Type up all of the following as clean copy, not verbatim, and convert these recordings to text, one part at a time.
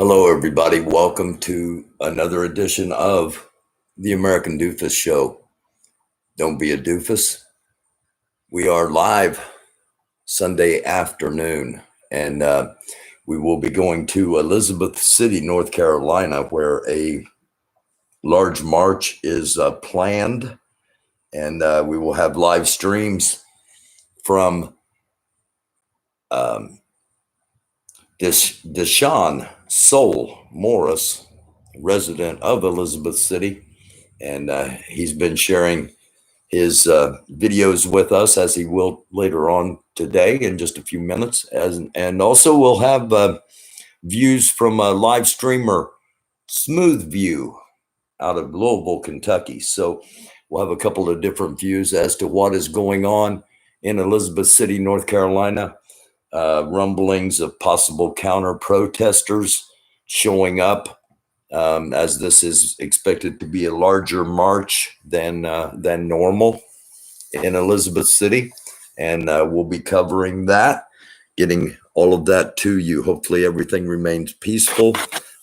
Hello, everybody. Welcome to another edition of the American Doofus Show. Don't be a doofus. We are live Sunday afternoon, and we will be going to Elizabeth City, North Carolina, where a large march is planned, and we will have live streams from Deshaun Soul Morris, resident of Elizabeth City, and he's been sharing his videos with us, as he will later on today in just a few minutes. And also we'll have views from a live streamer, Smooth View, out of Louisville, Kentucky. So we'll have a couple of different views as to what is going on in Elizabeth City, North Carolina. Rumblings of possible counter protesters showing up, as this is expected to be a larger march than normal in Elizabeth City. And we'll be covering that, getting all of that to you. Hopefully everything remains peaceful.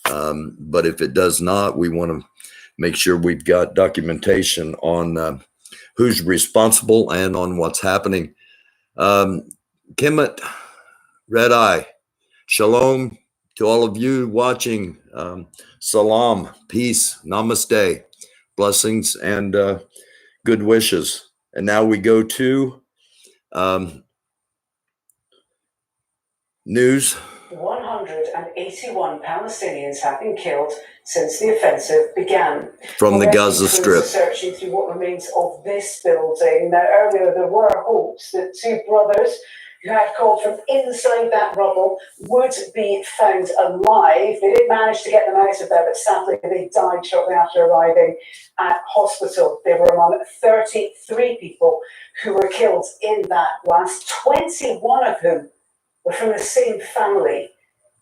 But if it does not, we want to make sure we've got documentation on who's responsible and on what's happening. Kemet, Red Eye, shalom to all of you watching. Salam, peace, namaste, blessings, and good wishes. And now we go to news. 181 Palestinians have been killed since the offensive began. From the Gaza Strip. Searching through what remains of this building. Now, earlier there were hopes that two brothers who had called from inside that rubble would be found alive. They did manage to get them out of there, but sadly they died shortly after arriving at hospital. They were among 33 people who were killed in that blast, 21 of whom were from the same family.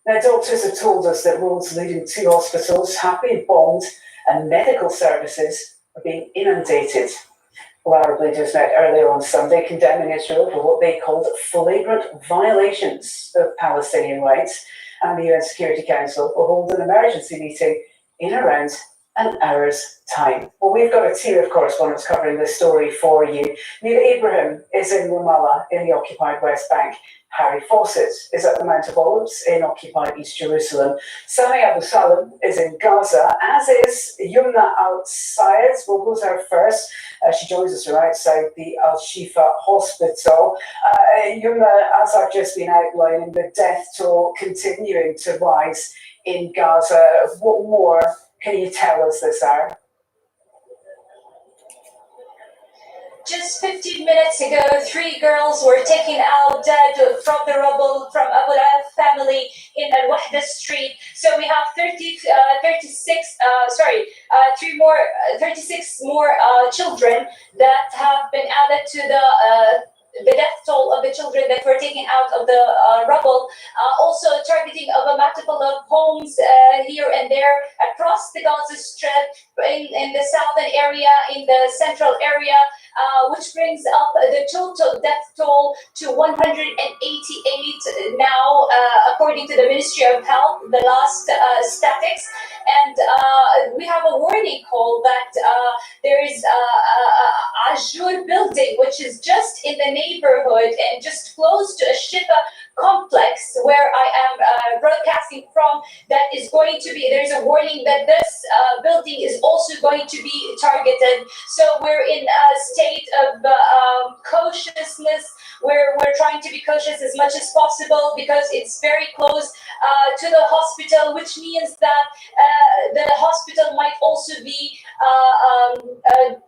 Now, doctors have told us that roads leading to hospitals have been bombed and medical services are being inundated. Well, Arab leaders met earlier on Sunday condemning Israel for what they called flagrant violations of Palestinian rights, and the UN Security Council will hold an emergency meeting in around an hour's time. Well, we've got a team of correspondents covering this story for you. Neil Ibrahim is in Ramallah in the occupied West Bank. Harry Fawcett is at the Mount of Olives in occupied East Jerusalem. Sami Abu Salam is in Gaza, as is Yumna Al-Sayed. We'll go to her first. She joins us from outside the Al-Shifa hospital. Yumna, as I've just been outlining, the death toll continuing to rise in Gaza. What more can you tell us this hour? Just 15 minutes ago, 3 girls were taken out dead from the rubble from Abu Al family in Al-Wahda Street. So we have 36 more children that have been added to the death toll of the children that were taken out of the rubble. Also targeting of a multiple of homes here and there across the Gaza Strip, in the southern area, in the central area, which brings up the total death toll to 188 now, according to the Ministry of Health, the last statistics. And we have a warning call that there is a Ajur building, which is just in the neighborhood and just close to a Shifa complex where I am broadcasting from, that is going to be, there's a warning that this building is also going to be targeted. So we're in a state of cautiousness, where we're trying to be cautious as much as possible because it's very close to the hospital, which means that the hospital might also be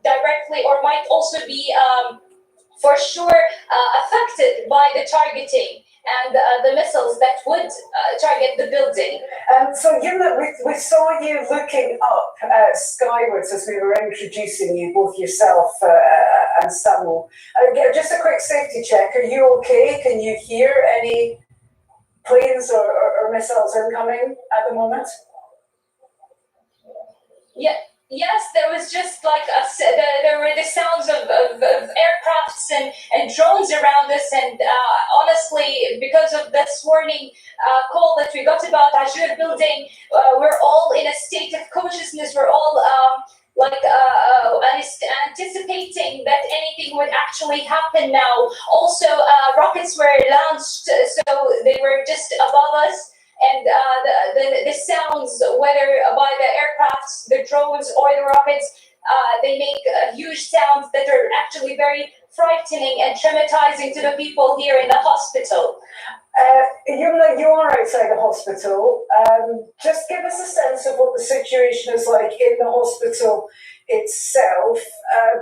directly, or might also be for sure affected by the targeting and the missiles that would target the building. So, Yumna, we saw you looking up skywards as we were introducing you, both yourself and Samuel. Just a quick safety check. Are you okay? Can you hear any planes or missiles incoming at the moment? Yeah. Yes, there was just like there were the sounds of aircrafts and drones around us, and honestly, because of this warning call that we got about Azure building, we're all in a state of consciousness. We're all anticipating that anything would actually happen now. Also, rockets were launched, so they were just above us, and the sounds, whether by the aircrafts, the drones, or the rockets, they make huge sounds that are actually very frightening and traumatizing to the people here in the hospital. Yumna, you are outside the hospital. Just give us a sense of what the situation is like in the hospital itself,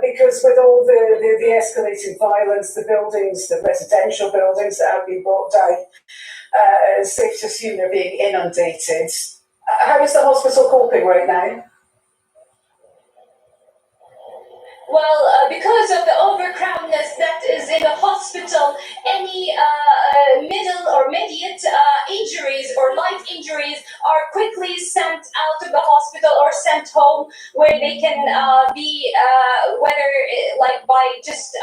because with all the escalating violence, the buildings, the residential buildings that have been brought down, it's safe to assume they're being inundated. How is the hospital coping right now? Well, because of the overcrowdedness that is in the hospital, any middle or immediate injuries or light injuries are quickly sent out of the hospital or sent home, where they can be, whether like by just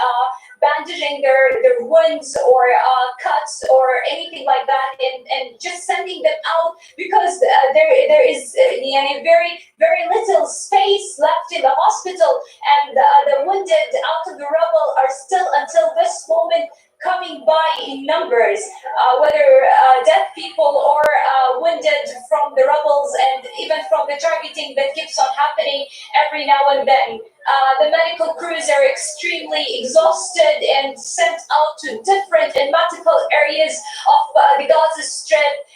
bandaging their wounds or cuts or anything like that, and just sending them out, because there is very little space left in the hospital, and the wounded out of the rubble are still, until this moment, coming by in numbers, whether dead people or wounded from the rubbles, and even from the targeting that keeps on happening every now and then. The medical crews are extremely exhausted and sent out to different and multiple areas of the Gaza Strip.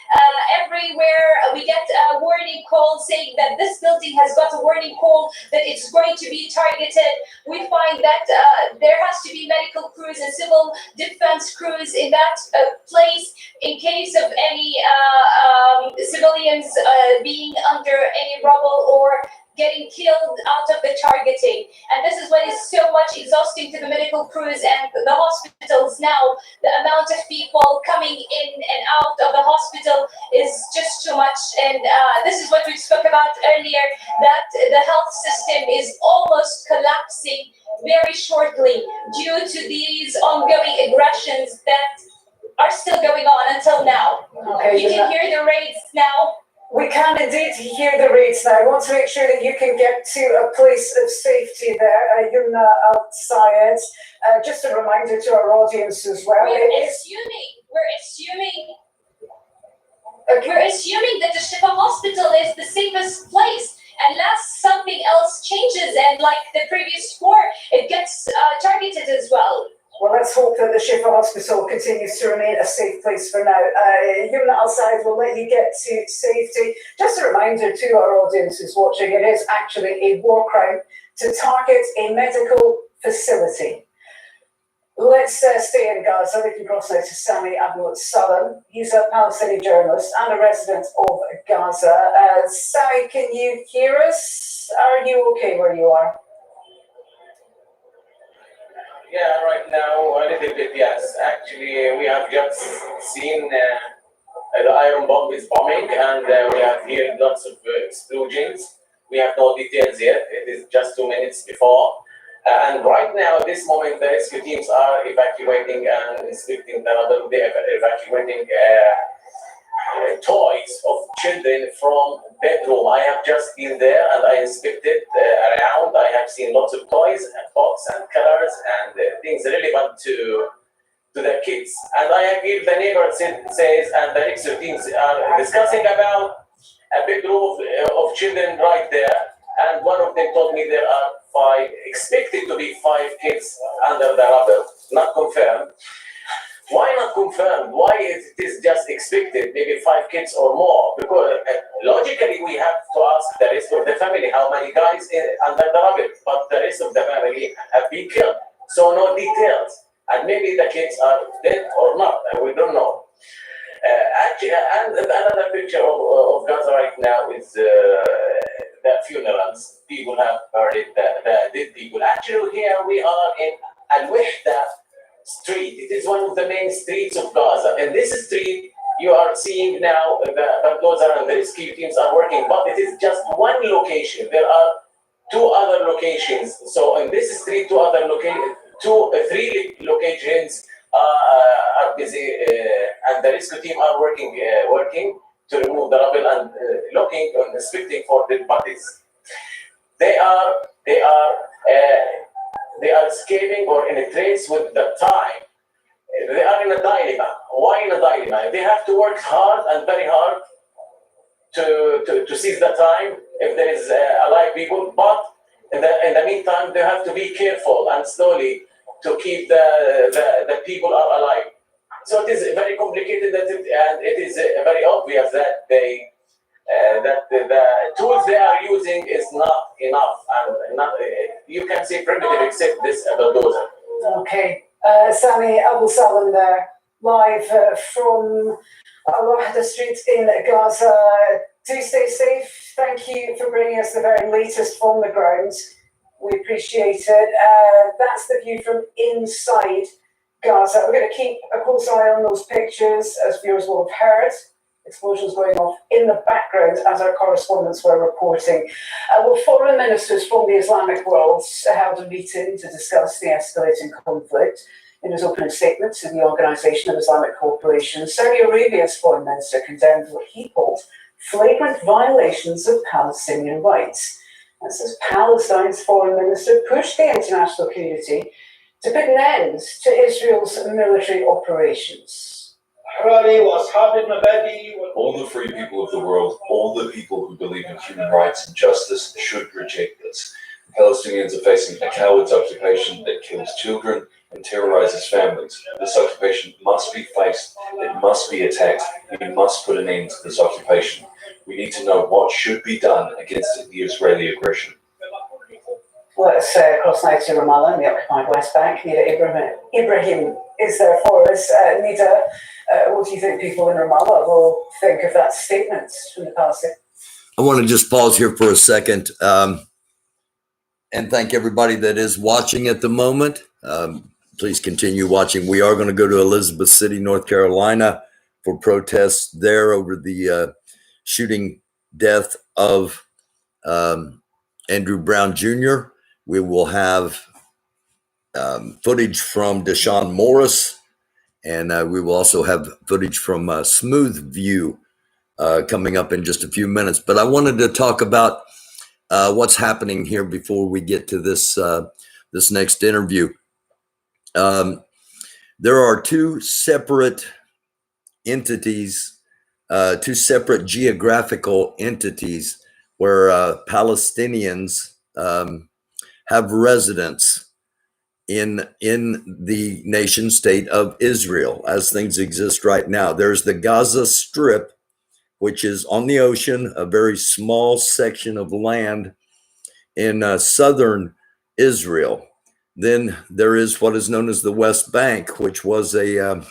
Everywhere we get a warning call saying that this building has got a warning call that it's going to be targeted. We find that there has to be medical crews and civil defense crews in that place in case of any civilians being under any rubble or getting killed out of the targeting. And this is what is so much exhausting to the medical crews and the hospitals now. The amount of people coming in and out of the hospital is just too much. And this is what we spoke about earlier, that the health system is almost collapsing very shortly due to these ongoing aggressions that are still going on until now. Okay, you can hear the raids now. We can indeed hear the raids now. I want to make sure that you can get to a place of safety there. Yumna Al-Sayed, just a reminder to our audience as well. We're assuming that the Shifa hospital is the safest place, unless something else changes, and like the previous war, it gets targeted as well. Well, let's hope that the Shifa Hospital continues to remain a safe place for now. Yumna Al-Sayed will let you get to safety. Just a reminder to our audience who's watching, it is actually a war crime to target a medical facility. Let's stay in Gaza. We can cross now to Sami Abu Salam. He's a Palestinian journalist and a resident of Gaza. Sami, can you hear us? Are you okay where you are? Yeah, right now, a little bit, yes. Actually, we have just seen the iron bomb is bombing, and we have heard lots of explosions. We have no details yet. It is just 2 minutes before. And right now, at this moment, the rescue teams are evacuating and inspecting the rubble. They are evacuating toys of children from bedroom. I have just been there and I inspected around. I have seen lots of toys and pots and colors and things relevant to the kids. And I agree, the neighbor says, and the rescue teams are discussing about a bedroom of children right there. And one of them told me there are expected to be 5 kids under the rubble, not confirmed. Why not confirmed? Why it is just expected, maybe 5 kids or more? Because logically we have to ask the rest of the family how many guys under the rubble, but the rest of the family have been killed. So no details. And maybe the kids are dead or not, we don't know. Actually, and another picture of Gaza right now is the funerals. People have buried the dead people. Actually, here we are in Al-Wahda street. It is one of the main streets of Gaza. And this street, you are seeing now the bulldozer and the rescue teams are working, but it is just one location. There are two other locations. So in this street, three locations are busy, and the rescue team are working to remove the rubble and looking and inspecting for dead bodies. They are escaping or in a trace with the time. They are in a dilemma. Why in a dilemma? They have to work hard and very hard to seize the time if there is alive people, but in the meantime they have to be careful and slowly to keep the people are alive. So it is very complicated, and it is very obvious that the tools they are using is not enough, and not you can say primitive except this bulldozer. Okay, Sami Abu Salam there, live from Al-Wahda Street in Gaza. Do stay safe. Thank you for bringing us the very latest from the ground. We appreciate it. That's the view from inside Gaza. We're going to keep a close eye on those pictures, as viewers will have heard. Explosions going off in the background as our correspondents were reporting. Well, foreign ministers from the Islamic world held a meeting to discuss the escalating conflict. In his opening statement to the Organisation of Islamic Cooperation, Saudi Arabia's foreign minister condemned what he called flagrant violations of Palestinian rights. And says Palestine's foreign minister pushed the international community to put an end to Israel's military operations. All the free people of the world, all the people who believe in human rights and justice should reject this. Palestinians are facing a coward's occupation that kills children and terrorizes families. This occupation must be faced, it must be attacked. We must put an end to this occupation. We need to know what should be done against the Israeli aggression. Let's cross now to Ramallah in the occupied West Bank. Nida Ibrahim is there for us. Nida, what do you think people in Ramallah will think of that statement from the Palestinians? I want to just pause here for a second and thank everybody that is watching at the moment. Please continue watching. We are going to go to Elizabeth City, North Carolina for protests there over the shooting death of Andrew Brown Jr. We will have footage from Deshaun Morris, and we will also have footage from Smooth View coming up in just a few minutes. But I wanted to talk about what's happening here before we get to this this next interview. There are two separate entities, two separate geographical entities where Palestinians have residence in the nation state of Israel as things exist right now. There's the Gaza Strip, which is on the ocean, a very small section of land in southern Israel. Then there is what is known as the West Bank, which was a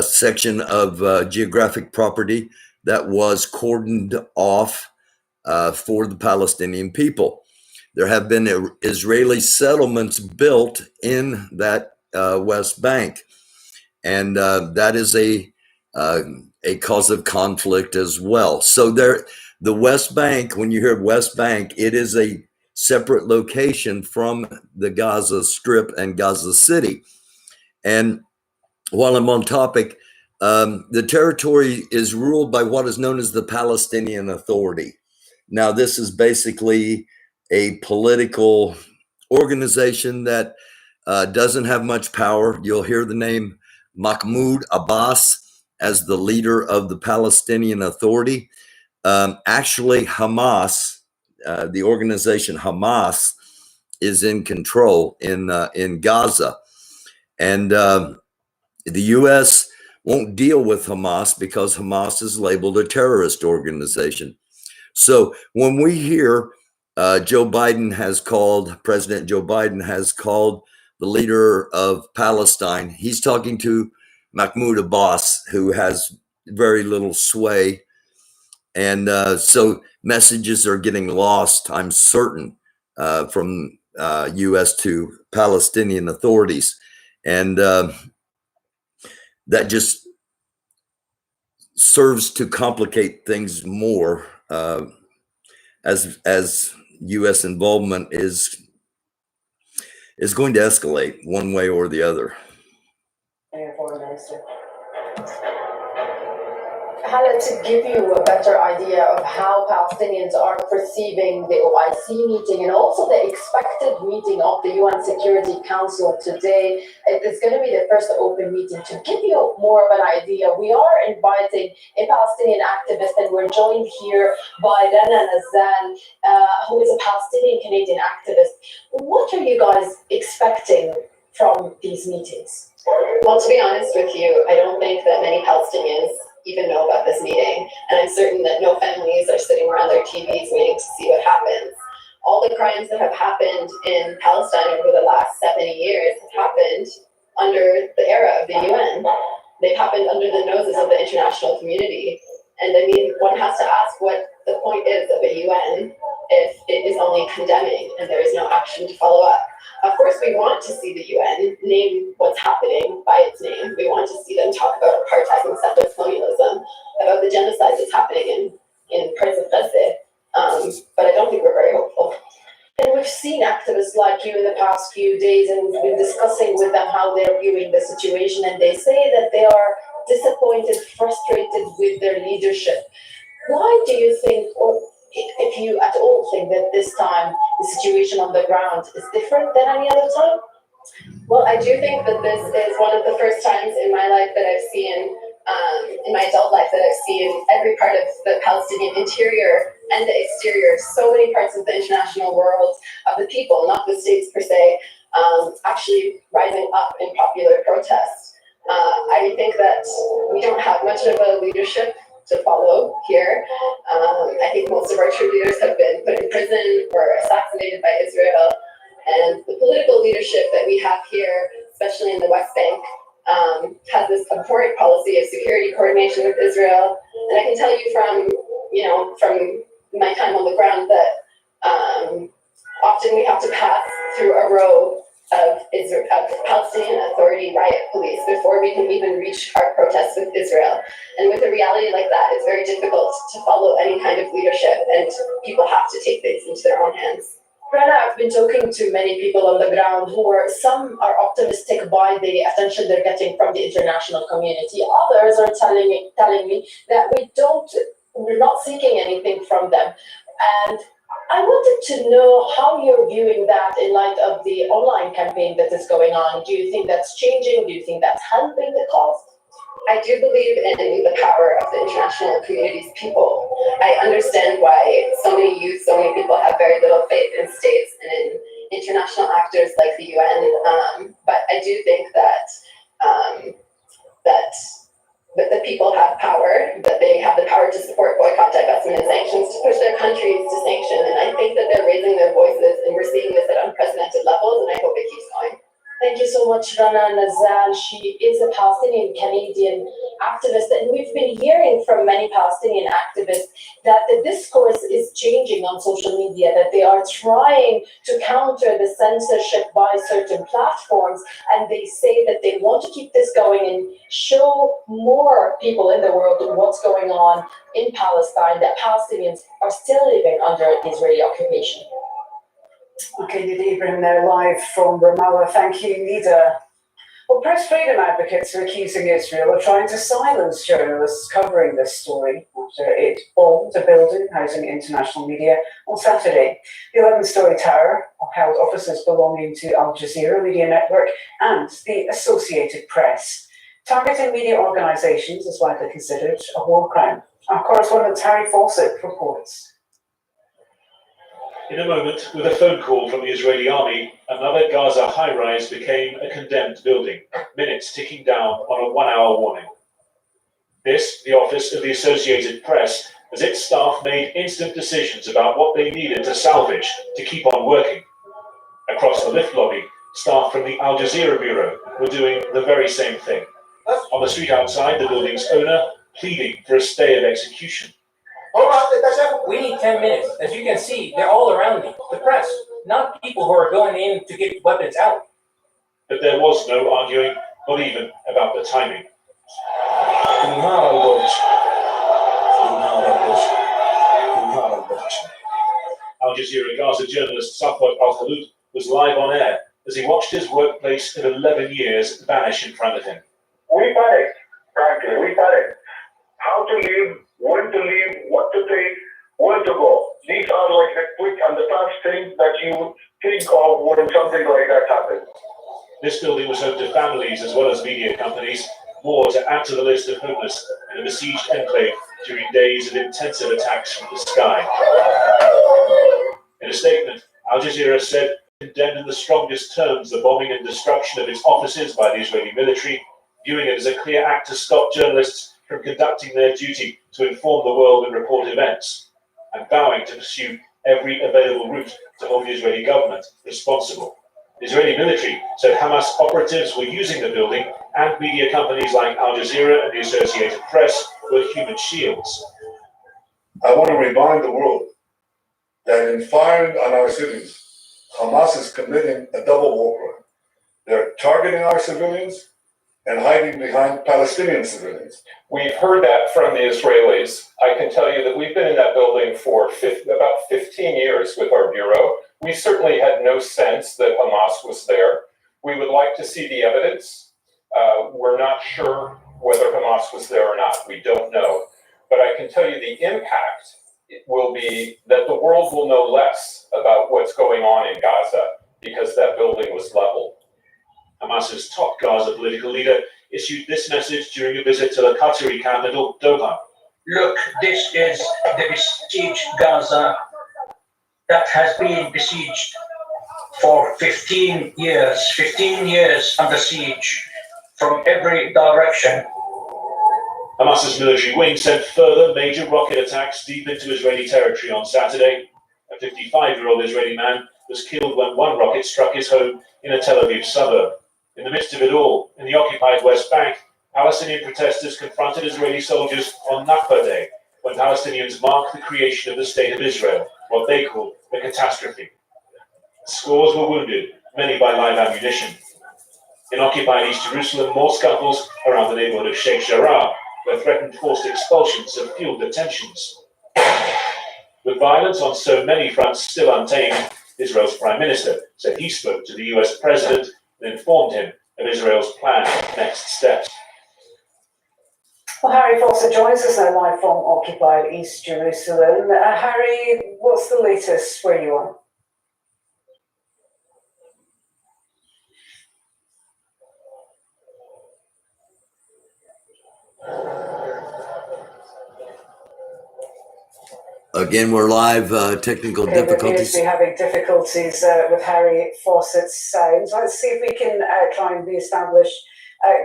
section of geographic property that was cordoned off for the Palestinian people. There have been Israeli settlements built in that West Bank, and that is a cause of conflict as well. So the West Bank, when you hear West Bank, it is a separate location from the Gaza Strip and Gaza City. And while I'm on topic, the territory is ruled by what is known as the Palestinian Authority. Now, this is basically a political organization that doesn't have much power. You'll hear the name Mahmoud Abbas as the leader of the Palestinian Authority. Actually, Hamas, the organization Hamas, is in control in Gaza. And the U.S. won't deal with Hamas because Hamas is labeled a terrorist organization. So when we hear President Joe Biden has called the leader of Palestine, he's talking to Mahmoud Abbas, who has very little sway. And so messages are getting lost, I'm certain, from U.S. to Palestinian authorities. And that just serves to complicate things more as U.S. involvement is going to escalate one way or the other. Foreign Minister. Hala, to give you a better idea of how Palestinians are perceiving the OIC meeting and also the expected meeting of the UN Security Council today, it is going to be the first open meeting. To give you more of an idea, we are inviting a Palestinian activist, and we're joined here by Rana Nazal, who is a Palestinian Canadian activist. What are you guys expecting from these meetings? Well, to be honest with you, I don't think that many Palestinians even know about this meeting, and I'm certain that no families are sitting around their TVs waiting to see what happens. All the crimes that have happened in Palestine over the last 70 years have happened under the era of the UN. They've happened under the noses of the international community. And I mean, one has to ask what the point is of a UN if it is only condemning and there is no action to follow up. Of course, we want to see the UN name what's happening by its name. We want to see them talk about apartheid and settler colonialism, about the genocide that's happening in parts of Gaza. But I don't think we're very hopeful. And we've seen activists like you in the past few days, and we've been discussing with them how they're viewing the situation, and they say that they are disappointed, frustrated with their leadership. Why do you think, or if you at all think, that this time the situation on the ground is different than any other time? Well, I do think that this is one of the first times in my life that I've seen, in my adult life, that I've seen every part of the Palestinian interior and the exterior, so many parts of the international world, of the people, not the states per se, actually rising up in popular protest. I think that we don't have much of a leadership to follow here. I think most of our true leaders have been put in prison or assassinated by Israel. And the political leadership that we have here, especially in the West Bank, has this abhorrent policy of security coordination with Israel. And I can tell you from my time on the ground that often we have to pass through a row of Palestinian Authority riot police before we can even reach our protests with Israel. And with a reality like that, it's very difficult to follow any kind of leadership, and people have to take things into their own hands. Rana, I've been talking to many people on the ground some are optimistic by the attention they're getting from the international community. Others are telling me that we're not seeking anything from them. And I wanted to know how you're viewing that in light of the online campaign that is going on. Do you think that's changing? Do you think that's helping the cause? I do believe in the power of the international community's people. I understand why so many youth, so many people have very little faith in states and in international actors like the UN. But I do think that that the people have power, that they have the power to support boycott, divestment, and sanctions, to push their countries to sanction. And I think that they're raising their voices, and we're seeing this at unprecedented levels, and I hope it keeps going. Thank you so much, Rana Nazal. She is a Palestinian Canadian activist, and we've been hearing from many Palestinian activists that the discourse is changing on social media, that they are trying to counter the censorship by certain platforms, and they say that they want to keep this going and show more people in the world what's going on in Palestine, that Palestinians are still living under Israeli occupation. Okay, Nida Ibrahim there live from Ramallah. Thank you, Nida. Well, press freedom advocates are accusing Israel of trying to silence journalists covering this story after it bombed a building housing international media on Saturday. The 11-story tower held offices belonging to Al Jazeera media network and the Associated Press. Targeting media organisations is widely considered a war crime. Our correspondent Harry Fawcett reports. In a moment, with a phone call from the Israeli army, another Gaza high-rise became a condemned building, minutes ticking down on a 1-hour warning. This, the office of the Associated Press, as its staff made instant decisions about what they needed to salvage to keep on working. Across the lift lobby, staff from the Al Jazeera bureau were doing the very same thing. On the street outside, the building's owner pleading for a stay of execution. We need 10 minutes. As you can see, they're all around me. The press, not people who are going in to get weapons out. But there was no arguing, not even about the timing. Al Jazeera Gaza journalist Safwat Al-Khalout was live on air as he watched his workplace of 11 years vanish in front of him. We panicked, frankly, we panicked. How to leave, when to leave, what to take, where to go. These are like the quick and the fast things that you think of when something like that happens. This building was home to families as well as media companies, more to add to the list of homeless in a besieged enclave during days of intensive attacks from the sky. In a statement, Al Jazeera said it condemned in the strongest terms the bombing and destruction of its offices by the Israeli military, viewing it as a clear act to stop journalists from conducting their duty to inform the world and report events, and vowing to pursue every available route to hold the Israeli government responsible. The Israeli military said Hamas operatives were using the building, and media companies like Al Jazeera and the Associated Press were human shields. I want to remind the world that in firing on our cities, Hamas is committing a double war crime. They're targeting our civilians and hiding behind Palestinian civilians. We've heard that from the Israelis. I can tell you that we've been in that building for about 15 years with our bureau. We certainly had no sense that Hamas was there. We would like to see the evidence. We're not sure whether Hamas was there or not. We don't know. But I can tell you the impact will be that the world will know less about what's going on in Gaza because that building was leveled. Hamas's top Gaza political leader issued this message during a visit to the Qatari capital, Doha. Look, this is the besieged Gaza that has been besieged for 15 years under siege from every direction. Hamas's military wing sent further major rocket attacks deep into Israeli territory on Saturday. A 55-year-old Israeli man was killed when one rocket struck his home in a Tel Aviv suburb. In the midst of it all, in the occupied West Bank, Palestinian protesters confronted Israeli soldiers on Nakba Day, when Palestinians marked the creation of the State of Israel, what they called the catastrophe. Scores were wounded, many by live ammunition. In occupied East Jerusalem, more scuffles around the neighborhood of Sheikh Jarrah, where threatened forced expulsions have fueled the tensions. With violence on so many fronts still untamed, Israel's prime minister said he spoke to the US president and informed him of Israel's planned next steps. Well, Harry Foster joins us now live from occupied East Jerusalem. Harry, what's the latest where you are? Again, we're live. Technical difficulties. We're having difficulties with Harry Fawcett's sound. Let's see if we can try and re-establish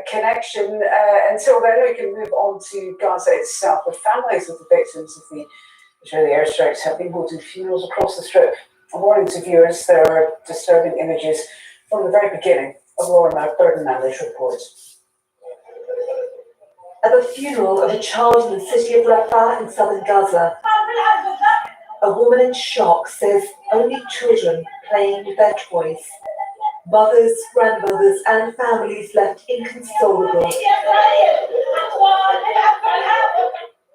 connection. Until then, we can move on to Gaza itself. The families of the victims of the Israeli airstrikes have been holding funerals across the Strip. A warning to viewers, there are disturbing images from the very beginning of Laura Burden-Manley's report. At the funeral of a child in the city of Rafah in southern Gaza, a woman in shock says only children playing with their toys. Mothers, grandmothers, and families left inconsolable.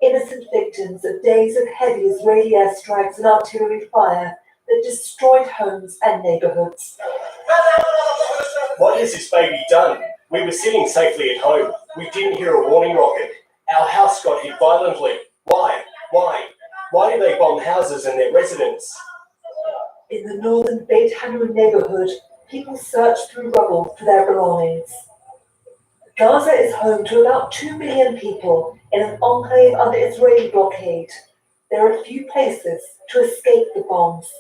Innocent victims of days of heavy Israeli airstrikes and artillery fire that destroyed homes and neighborhoods. What has this baby done? We were sitting safely at home. We didn't hear a warning rocket. Our house got hit violently. Why? Why do they bomb houses and their residents? In the northern Beit Hanun neighborhood, people search through rubble for their belongings. Gaza is home to about 2 million people in an enclave under Israeli blockade. There are few places to escape the bombs.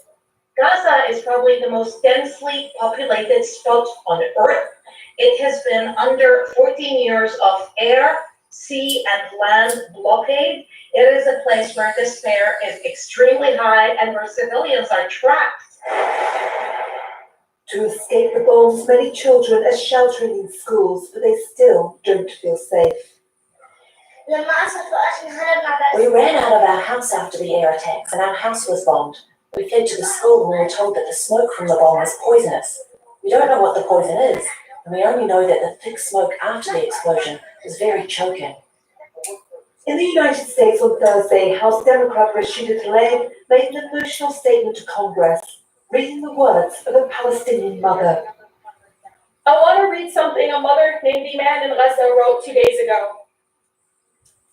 Gaza is probably the most densely populated spot on Earth. It has been under 14 years of air, sea, and land blockade. It is a place where despair is extremely high and where civilians are trapped. To escape the bombs, many children are sheltering in schools, but they still don't feel safe. We ran out of our house after the air attacks, and our house was bombed. We fled to the school and we were told that the smoke from the bomb was poisonous. We don't know what the poison is, and we only know that the thick smoke after the explosion was very choking. In the United States on Thursday, House Democrat Rashida Tlaib made an emotional statement to Congress, reading the words of a Palestinian mother. I want to read something a mother named Iman in Gaza wrote 2 days ago.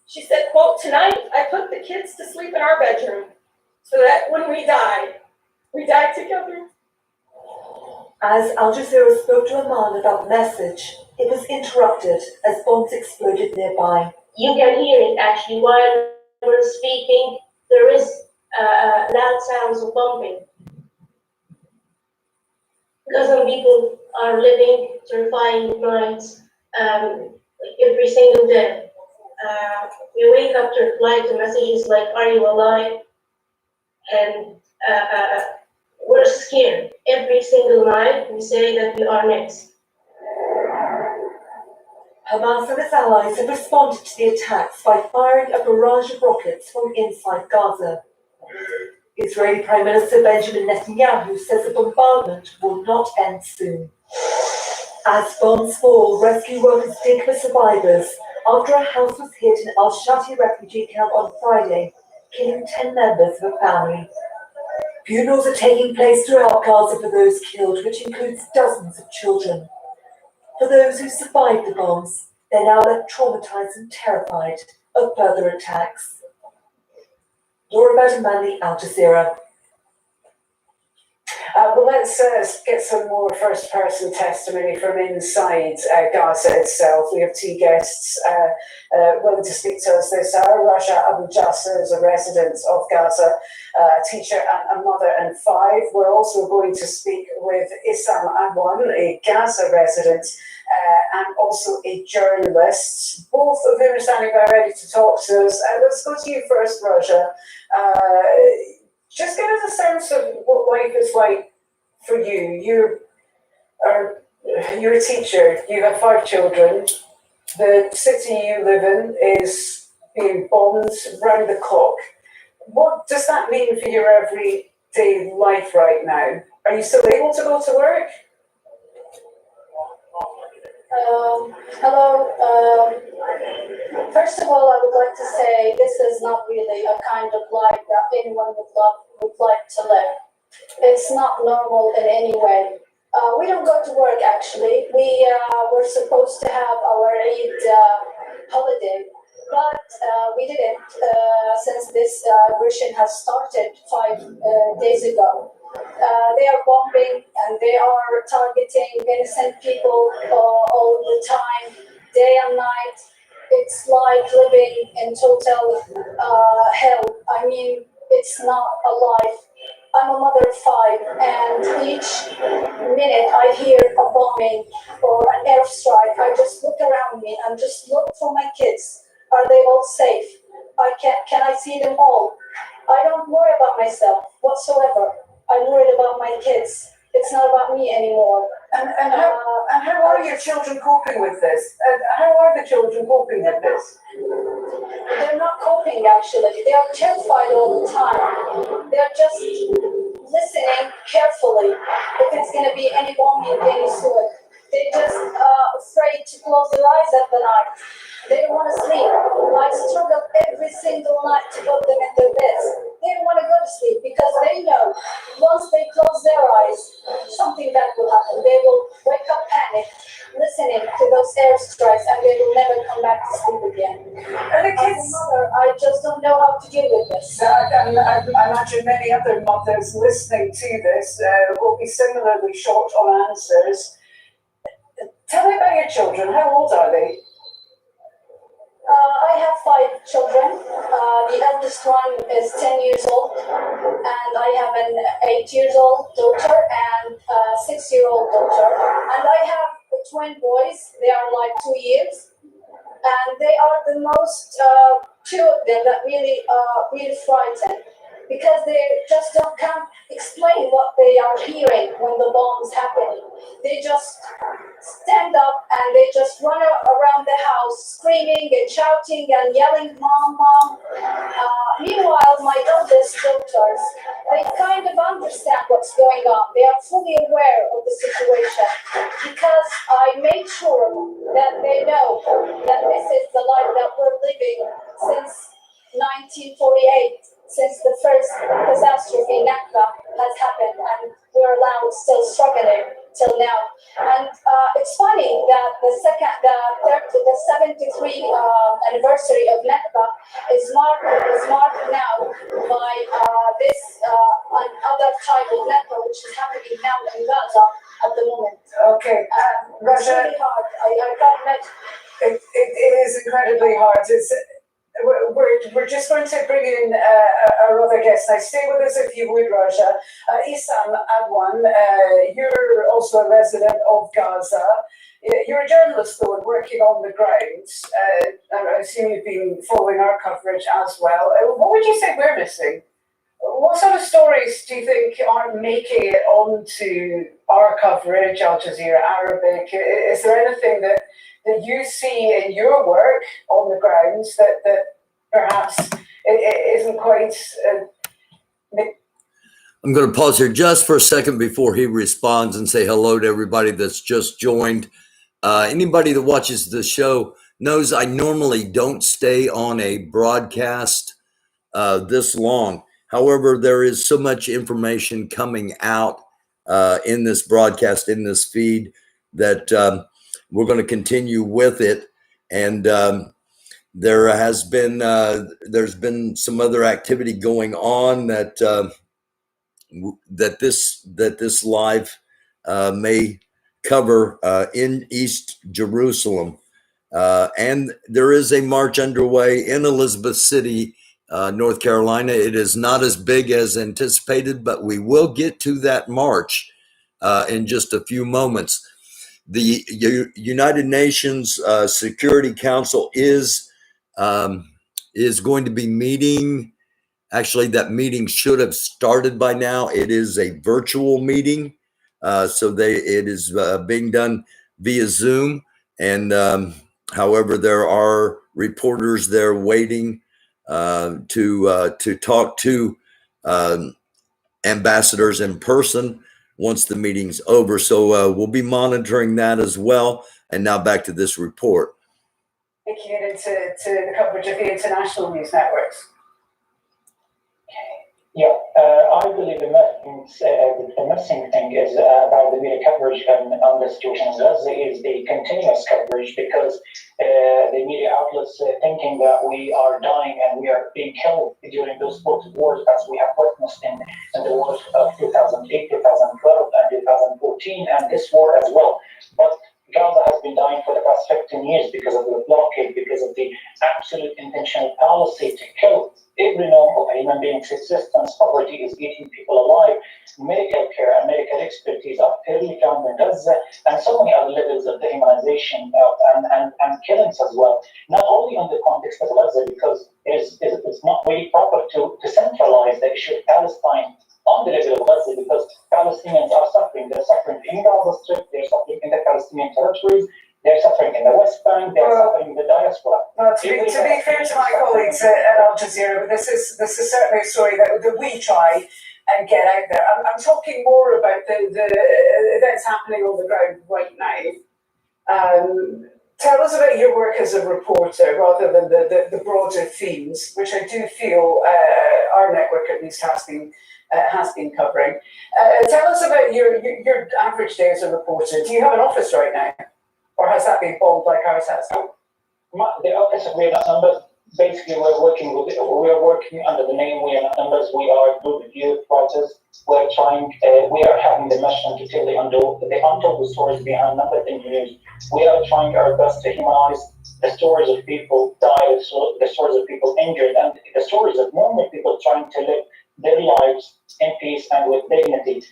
She said, quote, "Tonight I put the kids to sleep in our bedroom so that when we die together." As Al Jazeera spoke to Amman about the message, it was interrupted as bombs exploded nearby. You can hear it actually while we're speaking. There is loud sounds of bombing. Gaza people are living terrifying nights every single day. We wake up to reply to messages like, "Are you alive?" And we're scared. Every single night we say that we are next. Hamas and its allies have responded to the attacks by firing a barrage of rockets from inside Gaza. Israeli Prime Minister Benjamin Netanyahu says the bombardment will not end soon. As bombs fall, rescue workers dig for survivors after a house was hit in Al-Shati refugee camp on Friday, killing 10 members of a family. Funerals are taking place throughout Gaza for those killed, which includes dozens of children. For those who survived the bombs, they're now left traumatized and terrified of further attacks. Laura Badamani, Al Jazeera. Well, let's get some more first-person testimony from inside Gaza itself. We have two guests willing to speak to us this hour. Raja Abu Jasser is a resident of Gaza, a teacher and a mother and 5. We're also going to speak with Issam Adwan, a Gaza resident and also a journalist. Both of them are standing by ready to talk to us. Let's go to you first, Raja. Just give us a sense of what life is like for you. You're a teacher. You have 5 children. The city you live in is being bombed round the clock. What does that mean for your everyday life right now? Are you still able to go to work? Hello. First of all, I would like to say this is not really a kind of life that anyone would like to live. It's not normal in any way. We don't go to work actually. We were supposed to have our Eid holiday, but we didn't since this aggression has started 5 days ago. They are bombing and they are targeting innocent people all the time, day and night. It's like living in total hell. I mean, it's not a life. I'm a mother of 5, and each minute I hear a bombing or an airstrike, I just look around me and just look for my kids. Are they all safe? Can I see them all? I don't worry about myself whatsoever. I'm worried about my kids. It's not about me anymore. And how are your children coping with this? How are the children coping with this? They're not coping actually. They are terrified all the time. They're just listening carefully if it's going to be any bombing of any sort. They're just afraid to close their eyes at the night. They don't want to sleep. I struggle every single night to put them in their beds. They don't want to go to sleep because they know once they close their eyes, something bad will happen. They will wake up panicked, listening to those airstrikes, and they will never come back to sleep again. Are the kids? As a mother, I just don't know how to deal with this. I imagine many other mothers listening to this will be similarly short on answers. Tell me about your children. How old are they? I have 5 children. The eldest one is 10 years old, and I have an 8-year-old daughter and a 6-year-old daughter. And I have twin boys. They are like 2 years, and they are the most 2 of them that really frightened because they just can't explain what they are hearing when the bombs happen. They just stand up and they just run around the house screaming and shouting and yelling, "Mom, Mom." Meanwhile, my eldest daughters, they kind of understand what's going on. They are fully aware of the situation because I made sure that they know that this is the life that we're living since till now. And it's funny that the 73 anniversary of Nakba is marked now by this other type of Nakba, which is happening now in Gaza at the moment. Okay, It's Russia, really hard. I can't imagine. it is incredibly hard. We're just going to bring in our other guest. Now, stay with us if you would, Raja. Issam Adwan, you're also a resident of Gaza. You're a journalist, though, and working on the ground. I assume you've been following our coverage as well. What would you say we're missing? What sort of stories do you think aren't making it onto our coverage, Al Jazeera Arabic? Is there anything that you see in your work on the grounds that perhaps it isn't quite... I'm going to pause here just for a second before he responds and say hello to everybody that's just joined. Anybody that watches the show knows I normally don't stay on a broadcast this long. However, there is so much information coming out in this broadcast, in this feed, that we're going to continue with it. And there's been some other activity going on that this live may cover in East Jerusalem. And there is a march underway in Elizabeth City, North Carolina. It is not as big as anticipated, but we will get to that march in just a few moments. The United Nations Security Council is going to be meeting. Actually, that meeting should have started by now. It is a virtual meeting, so it is being done via Zoom. And however, there are reporters there waiting to talk to ambassadors in person once the meeting's over. So we'll be monitoring that as well. And now back to this report. Taking it into the coverage of the international news networks. Yeah, I believe the missing thing is about the media coverage on the situation in Gaza is the continuous coverage, because the media outlets thinking that we are dying and we are being killed during those wars, as we have witnessed in the wars of 2008, 2012, and 2014, and this war as well. But Gaza has been dying for the past 15 years because of the blockade, because of the absolute intentional policy to kill every norm of a human being's existence. Poverty is eating people alive. Medical care and medical expertise are fairly found in Gaza, and so many other levels of dehumanization and killings as well. Not only on the context of Gaza, because it's not really proper to centralize the issue of Palestine on the level of Gaza, because Palestinians are suffering. They're suffering in Gaza Strip, they're suffering in the Palestinian territories, they're suffering in the West Bank, they're suffering in the diaspora. Well, to be fair to my colleagues at Al Jazeera, this is certainly a story that we try and get out there. I'm talking more about the events happening on the ground right now. Tell us about your work as a reporter rather than the broader themes, which I do feel our network at least has been covering. Tell us about your average day as a reporter. Do you have an office right now? Or has that been bombed like ours has? The office of We Are Not Numbers, basically we are working under the name We Are Not Numbers. We are good youth writers. We are having the mission to tell the untold stories behind nothing news. We are trying our best to humanize the stories of people died, the stories of people injured, and the stories of normal people trying to live their lives in peace and with dignity.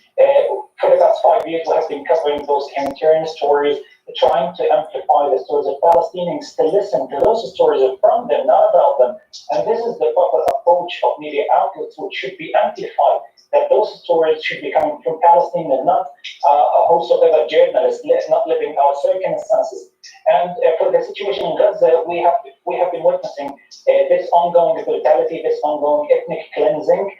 For the past 5 years, we have been covering those humanitarian stories, trying to amplify the stories of Palestinians, to listen to those stories from them, not about them. And this is the proper approach of media outlets, which should be amplified, that those stories should be coming from Palestinians, not whosoever journalists, not living our circumstances. And for the situation in Gaza, we have been witnessing this ongoing brutality, this ongoing ethnic cleansing,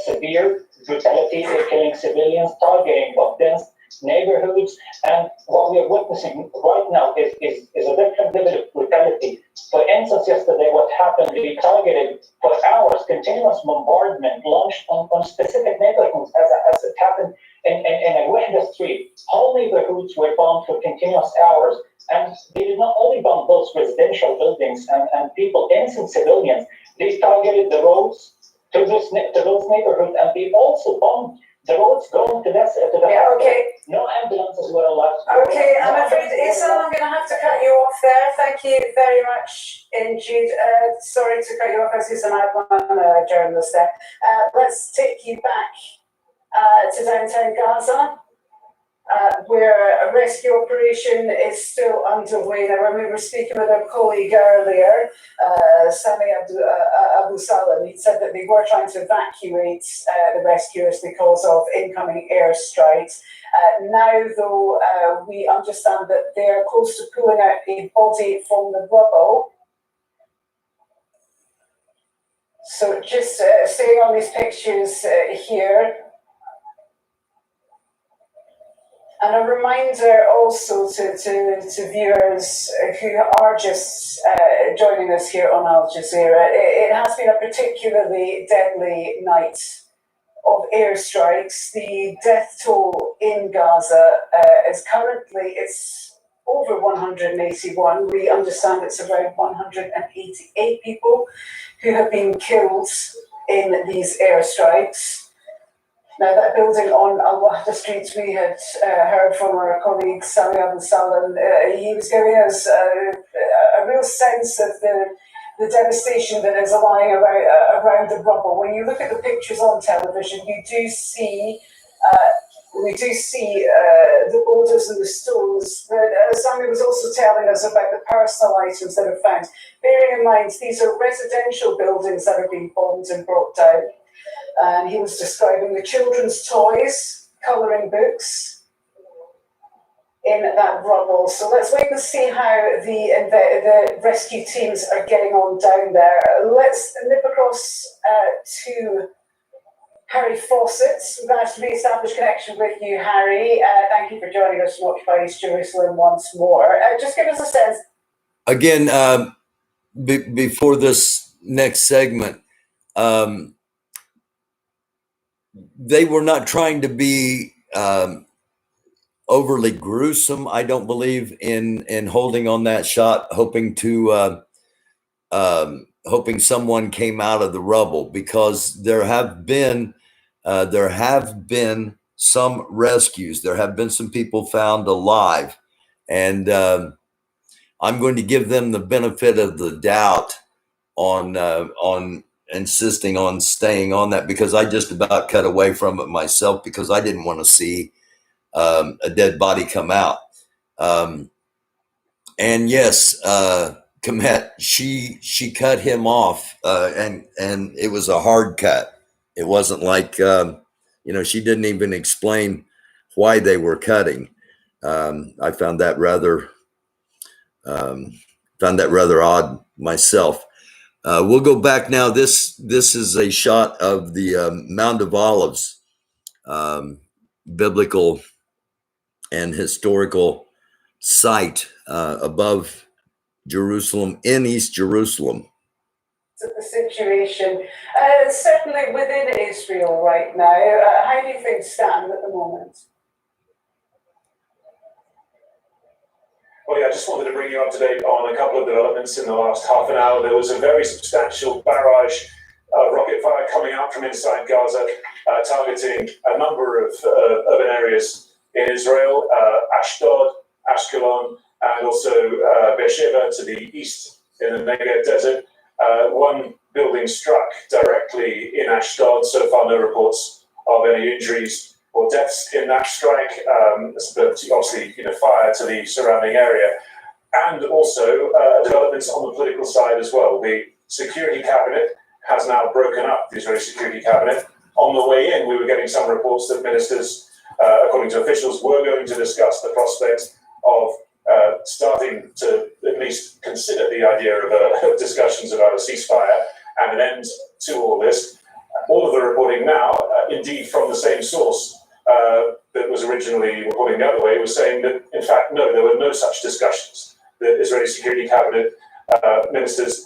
severe brutality, killing civilians, targeting of dense neighborhoods, and what we are witnessing right now is a different level of brutality. For instance, yesterday, what happened, we targeted for hours continuous bombardment launched on specific neighborhoods, as it happened in a Wahda street. Whole neighborhoods were bombed for continuous hours. And they did not only bomb those residential buildings and people, innocent civilians, they targeted the roads to those neighborhoods, and they also bombed the roads going to the yeah, okay. No ambulances were allowed. Okay, I'm afraid, Isam, I'm going to have to cut you off there. Thank you very much indeed. Sorry to cut you off, as Isam, I'm a journalist there. Let's take you back to downtown Gaza, where a rescue operation is still underway. Now, when we were speaking with our colleague earlier, Sami Abu Salam, he said that they were trying to evacuate the rescuers because of incoming airstrikes. Now, though, we understand that they're close to pulling out a body from the rubble. So just staying on these pictures here. And a reminder also to viewers who are just joining us here on Al Jazeera, it has been a particularly deadly night of airstrikes. The death toll in Gaza is currently, it's over 181. We understand it's around 188 people who have been killed in these airstrikes. Now, that building on Al-Wahda Street, we had heard from our colleague Sami Abu Salam. He was giving us a real sense of the devastation that is lying around the rubble. When you look at the pictures on television, you do see the boulders and the stones. But Sami was also telling us about the personal items that are found. Bearing in mind, these are residential buildings that are being bombed and brought down. And he was describing the children's toys, colouring books in that rubble. So let's wait and see how the rescue teams are getting on down there. Let's nip across to Harry Fawcett. We've managed to re-establish connection with you, Harry. Thank you for joining us from Occupy East Jerusalem once more. Just give us a sense. Again, before this next segment, they were not trying to be overly gruesome, I don't believe, in holding on that shot, hoping someone came out of the rubble, because there have been some rescues. There have been some people found alive, and I'm going to give them the benefit of the doubt on insisting on staying on that, because I just about cut away from it myself, because I didn't want to see a dead body come out. And yes, Komet, she cut him off, and it was a hard cut. It wasn't like she didn't even explain why they were cutting. I found that rather odd myself. We'll go back now. This is a shot of the Mount of Olives, biblical and historical site above Jerusalem, in East Jerusalem. The situation, certainly within Israel right now, how do things stand at the moment? Well, yeah, I just wanted to bring you up to date on a couple of developments in the last half an hour. There was a very substantial barrage rocket fire coming out from inside Gaza, targeting a number of urban areas in Israel, Ashdod, Ashkelon, and also Beersheba to the east in the Negev desert. One building struck directly in Ashdod. So far, no reports of any injuries or deaths in that strike, but obviously, fire to the surrounding area. And also developments on the political side as well. The security cabinet has now broken up, the Israeli security cabinet. On the way in, we were getting some reports that ministers, according to officials, were going to discuss the prospect of starting to at least consider the idea of discussions about a ceasefire and an end to all this. All of the reporting now, indeed from the same source that was originally reporting the other way, was saying that, in fact, no, there were no such discussions. The Israeli Security Cabinet ministers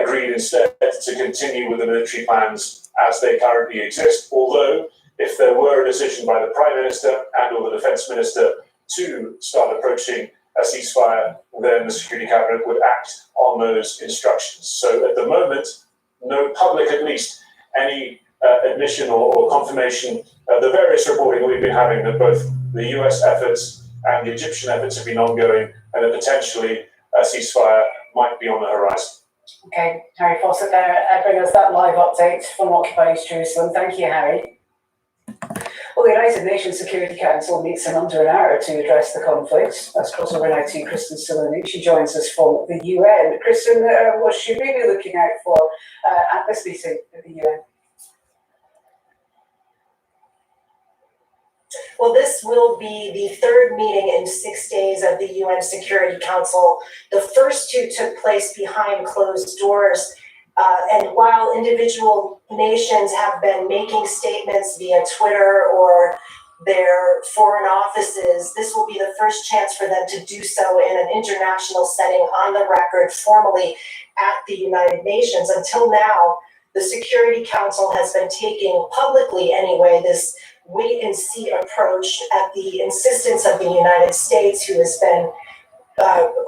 agreed instead to continue with the military plans as they currently exist, although if there were a decision by the Prime Minister and or the Defence Minister to start approaching a ceasefire, then the Security Cabinet would act on those instructions. So at the moment, no public, at least, any admission or confirmation. The various reporting that we've been having that both the US efforts and the Egyptian efforts have been ongoing, and that potentially a ceasefire might be on the horizon. Okay, Harry Fawcett there, bring us that live update from occupied Jerusalem. Thank you, Harry. Well, the United Nations Security Council meets in under an hour to address the conflict. Let's cross over now to Kristen Silonu. She joins us from the UN. Kristen, what should we be looking out for at this meeting at the UN? Well, this will be the third meeting in 6 days of the UN Security Council. The first two took place behind closed doors. And while individual nations have been making statements via Twitter or their foreign offices, this will be the first chance for them to do so in an international setting on the record formally at the United Nations. Until now, the Security Council has been taking publicly anyway this wait and see approach at the insistence of the United States, who has been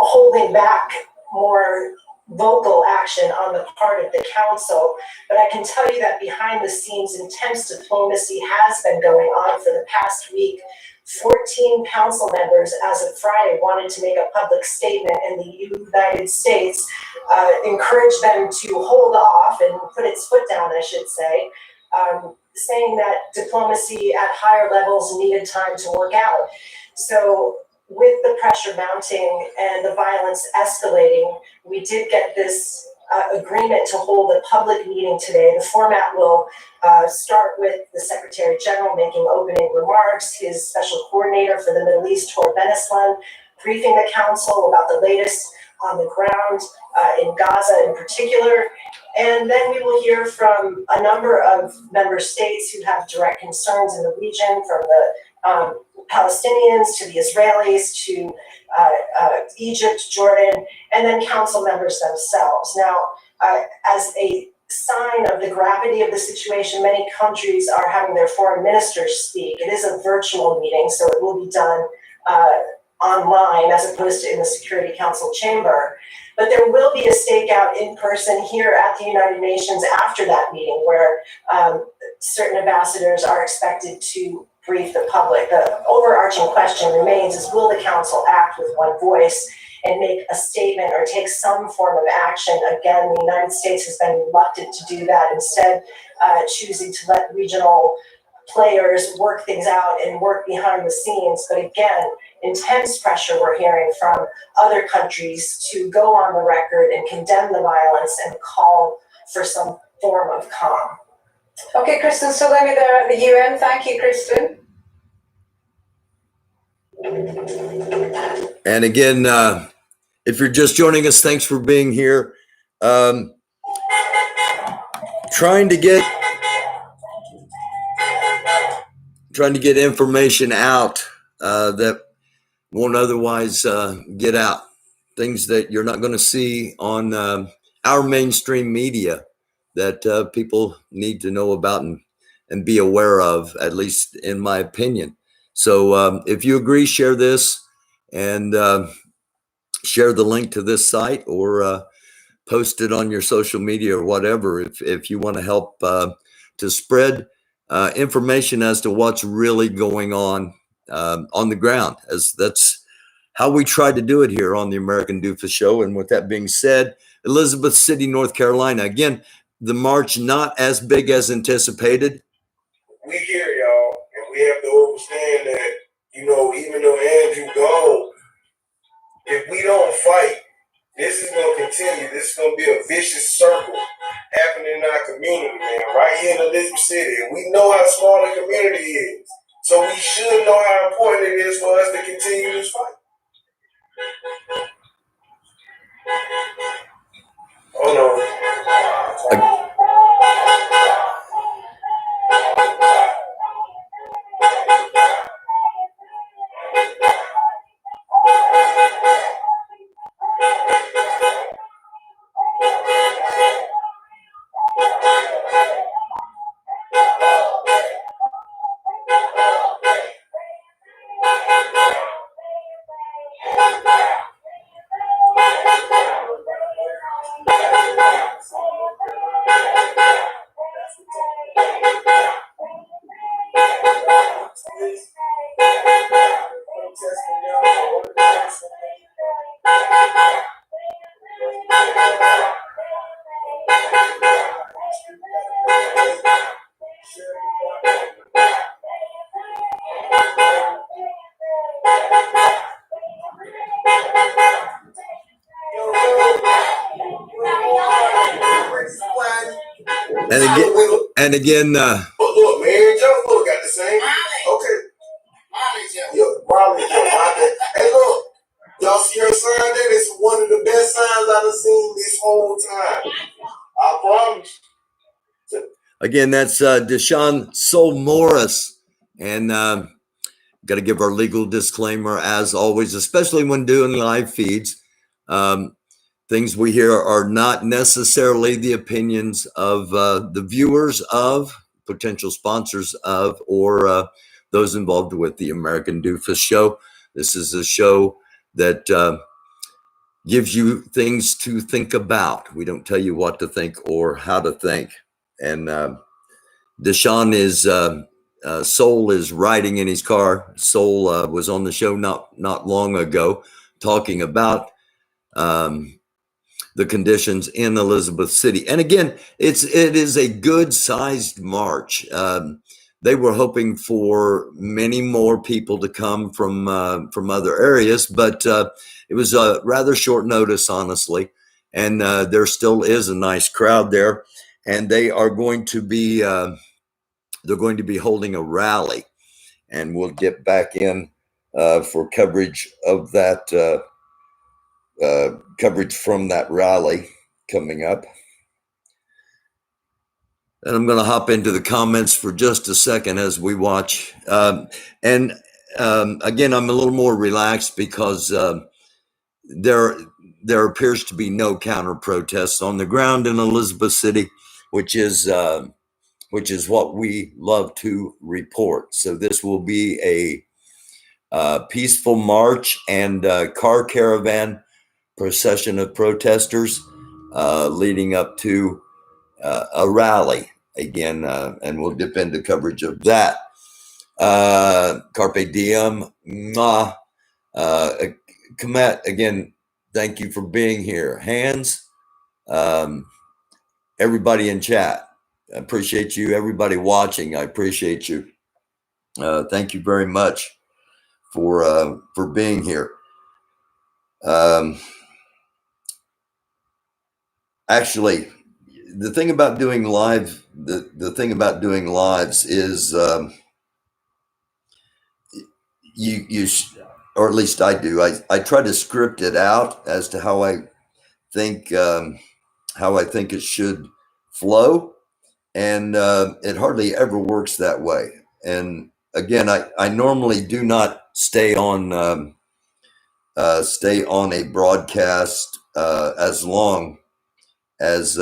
holding back more vocal action on the part of the council. But I can tell you that behind the scenes, intense diplomacy has been going on for the past week. 14 council members as of Friday wanted to make a public statement, and the United States encouraged them to hold off and put its foot down, I should say, saying that diplomacy at higher levels needed time to work out. So with the pressure mounting and the violence escalating, we did get this agreement to hold a public meeting today. The format will start with the Secretary General making opening remarks, his special coordinator for the Middle East, Tor Beneslan, briefing the council about the latest on the ground in Gaza in particular. And then we will hear from a number of member states who have direct concerns in the region, from the Palestinians to the Israelis to Egypt, Jordan, and then council members themselves. Now, as a sign of the gravity of the situation, many countries are having their foreign ministers speak. It is a virtual meeting, so it will be done online as opposed to in the Security Council chamber. But there will be a stakeout in person here at the United Nations after that meeting, where certain ambassadors are expected to brief the public. The overarching question remains is, will the council act with one voice and make a statement or take some form of action? Again, the United States has been reluctant to do that, instead choosing to let regional players work things out and work behind the scenes. But again, intense pressure we're hearing from other countries to go on the record and condemn the violence and call for some form of calm. Okay, Kristen Silonu there at the UN. Thank you, Kristen. And again, if you're just joining us, thanks for being here. Trying to get information out that won't otherwise get out. Things that you're not going to see on our mainstream media that people need to know about and be aware of, at least in my opinion. So if you agree, share this and share the link to this site, or post it on your social media or whatever if you want to help to spread information as to what's really going on the ground, as that's how we try to do it here on the American Doofus Show. And with that being said, Elizabeth City, North Carolina. Again, the march not as big as anticipated. We hear y'all, and we have to understand that, even though Andrew gone, if we don't fight, this is going to continue. This is going to be a vicious circle happening in our community, man, right here in Elizabeth City. And we know how small the community is. So we should know how important it is for us to continue this fight. Oh, no. And again, but look, man, Jeff Little got the same. Okay. Hey, look, y'all see her sign there? It's one of the best signs I've seen this whole time. I promise. Again, that's Deshaun Soul Morris. And got to give our legal disclaimer as always, especially when doing live feeds. Things we hear are not necessarily the opinions of the viewers of, potential sponsors of, or those involved with the American Doofus Show. This is a show that gives you things to think about. We don't tell you what to think or how to think. And Deshaun is Soul is riding in his car. Soul was on the show not long ago talking about the conditions in Elizabeth City. And again, it is a good sized march. They were hoping for many more people to come from other areas, but it was a rather short notice, honestly. And there still is a nice crowd there, and they are going to be holding a rally, and we'll get back in for coverage of that. Coverage from that rally coming up. And I'm going to hop into the comments for just a second as we watch. Again, I'm a little more relaxed because there appears to be no counter protests on the ground in Elizabeth City, which is what we love to report. So this will be a peaceful march and car caravan procession of protesters leading up to a rally again, and we'll dip into coverage of that. Carpe diem. Komet, again, thank you for being here. Hands, everybody in chat, I appreciate you. Everybody watching, I appreciate you. Thank you very much for being here. Actually, the thing about doing live, the thing about doing lives is or at least I do. I try to script it out as to how I think it should flow, and it hardly ever works that way. And again, I normally do not stay on a broadcast as long as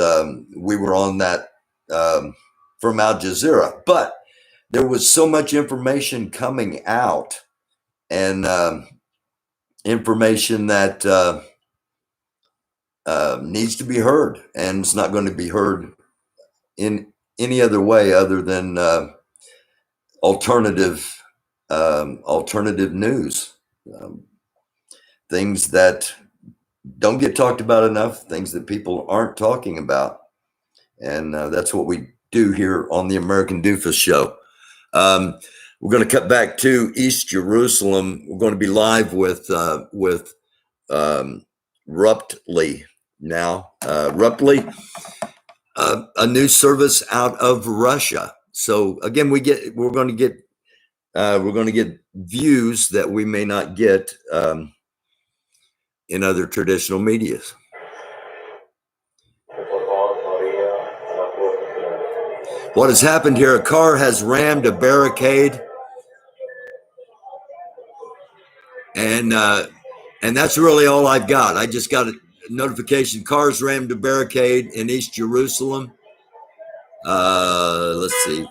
we were on that from Al Jazeera, but there was so much information coming out, and information that needs to be heard, and it's not going to be heard in any other way other than alternative news, things that don't get talked about enough, things that people aren't talking about. And that's what we do here on the American Doofus Show. We're going to cut back to East Jerusalem. We're going to be live with Ruptly now. Ruptly, a news service out of Russia. So again, we're going to get views that we may not get in other traditional medias. What has happened here? A car has rammed a barricade, and that's really all I've got. I just got a notification: cars rammed a barricade in East Jerusalem. Let's see.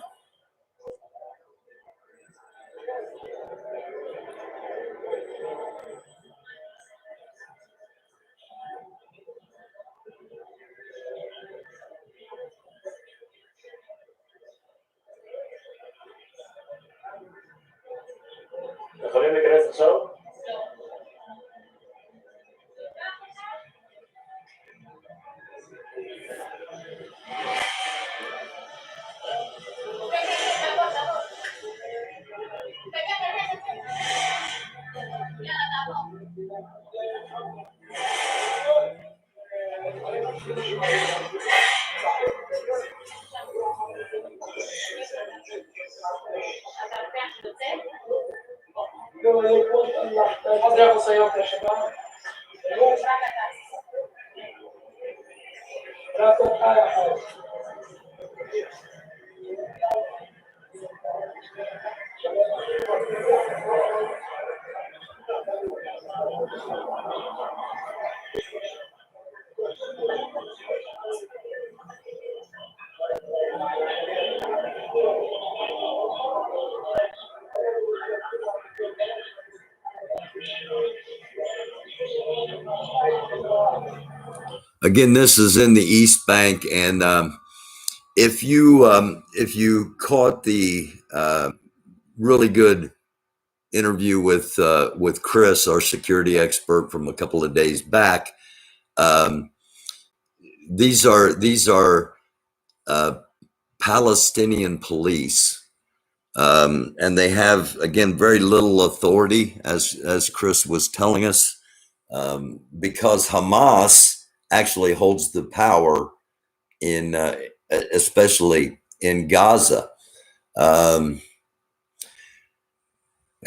Again, this is in the East Bank, and if you caught the really good interview with Chris, our security expert, from a couple of days back, these are Palestinian police, and they have, again, very little authority, as Chris was telling us, because Hamas actually holds the power in especially in Gaza. A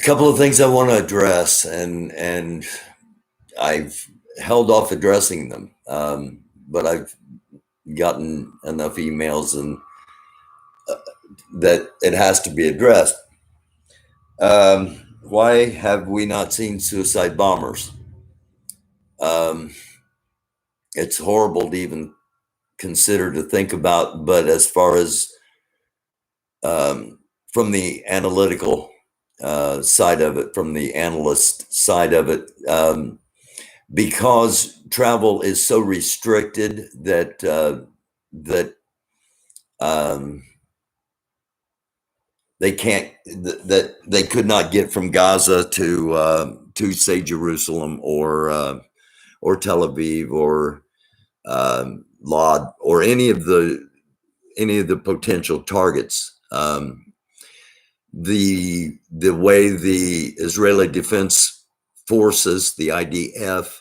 couple of things I want to address, and I've held off addressing them, but I've gotten enough emails and that it has to be addressed. Why have we not seen suicide bombers? It's horrible to even consider, to think about, but as far as from the analytical side of it, from the analyst side of it, because travel is so restricted that they can't, that they could not get from Gaza to say Jerusalem or Tel Aviv or Lod or any of the potential targets. The way the Israeli Defense Forces, the IDF,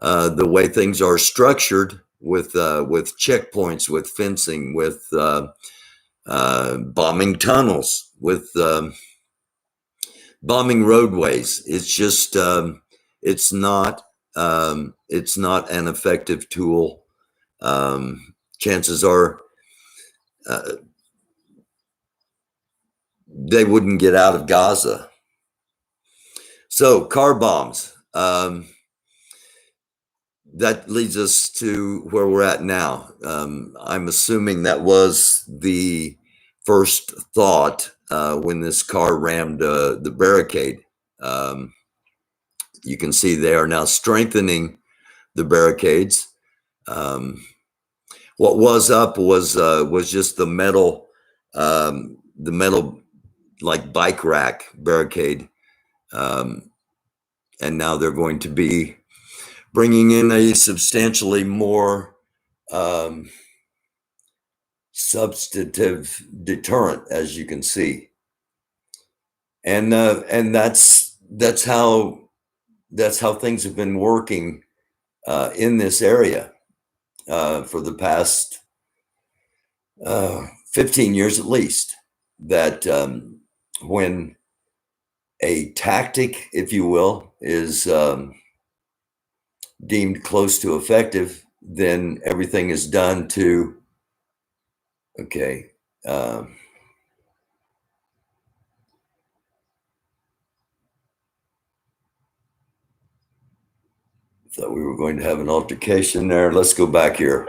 the way things are structured with checkpoints, with fencing, with bombing tunnels, with bombing roadways, it's just it's not an effective tool. Chances are they wouldn't get out of Gaza. So car bombs, that leads us to where we're at now. I'm assuming that was the first thought when this car rammed the barricade. You can see they are now strengthening the barricades. What was up was just the metal like bike rack barricade, and now they're going to be bringing in a substantially more substantive deterrent, as you can see, and that's how things have been working in this area for the past 15 years at least. That when a tactic, if you will, is deemed close to effective, then everything is done to, okay, thought we were going to have an altercation there. Let's go back here.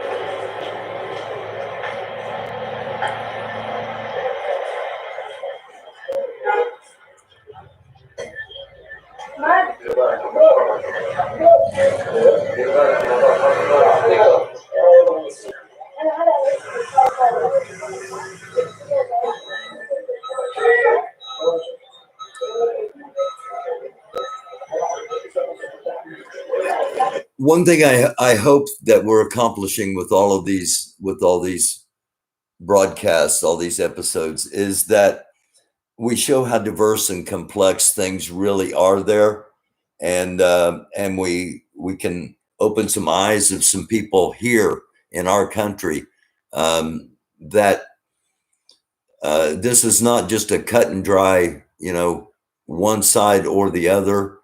One thing I hope that we're accomplishing with all these broadcasts, all these episodes, is that we show how diverse and complex things really are there, and we can open some eyes of some people here in our country, that this is not just a cut and dry, one side or the other.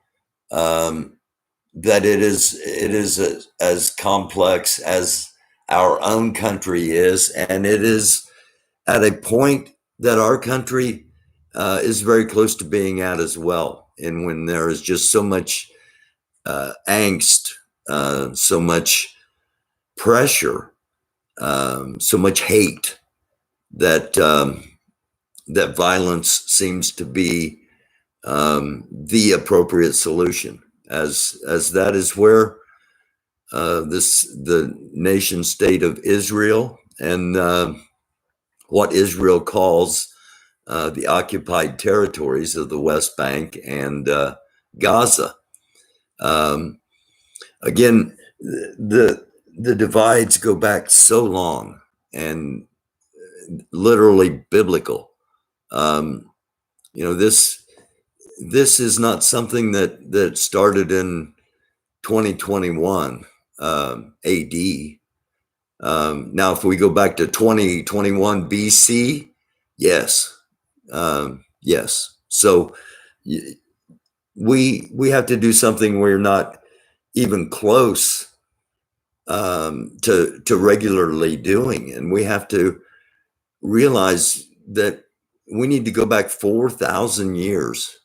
That it is as complex as our own country is, and it is at a point that our country is very close to being at as well. And when there is just so much angst, so much pressure, so much hate, that that violence seems to be the appropriate solution, as that is where the nation state of Israel and what Israel calls the occupied territories of the West Bank and Gaza. Again, the divides go back so long and literally biblical. This is not something that started in 2021 AD. Now, if we go back to 2021 BC, yes, yes. So we have to do something we're not even close to regularly doing, and we have to realize that we need to go back 4,000 years.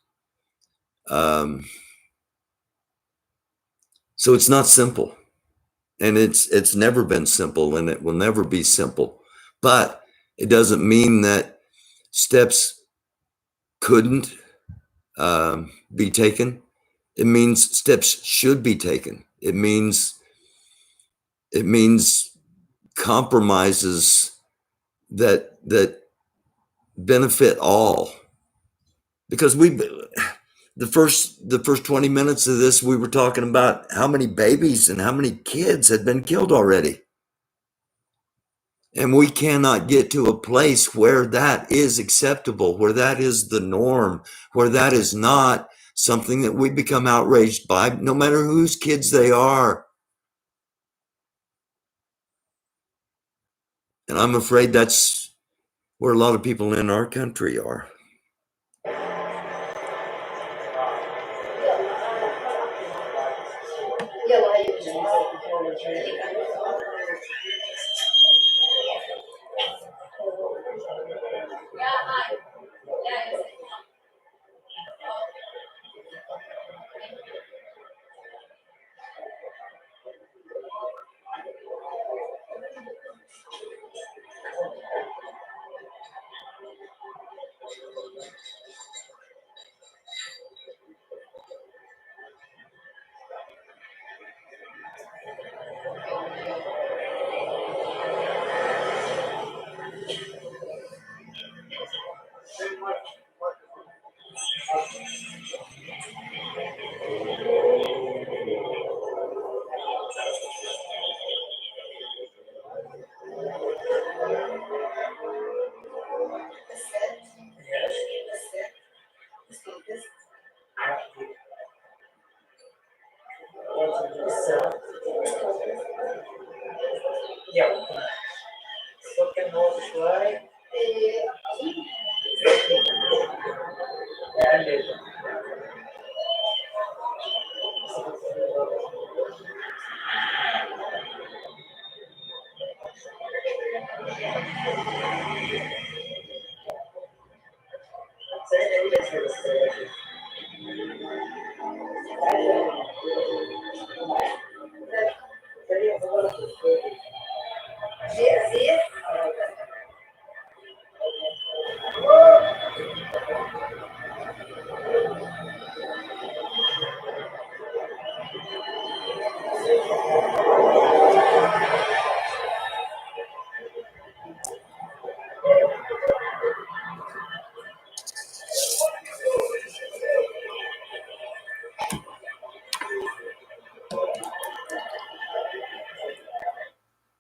So it's not simple, and it's never been simple, and it will never be simple. But it doesn't mean that steps couldn't be taken. It means steps should be taken. It means compromises that benefit all. Because the first 20 minutes of this, we were talking about how many babies and how many kids had been killed already. And we cannot get to a place where that is acceptable, where that is the norm, where that is not something that we become outraged by, no matter whose kids they are. And I'm afraid that's where a lot of people in our country are.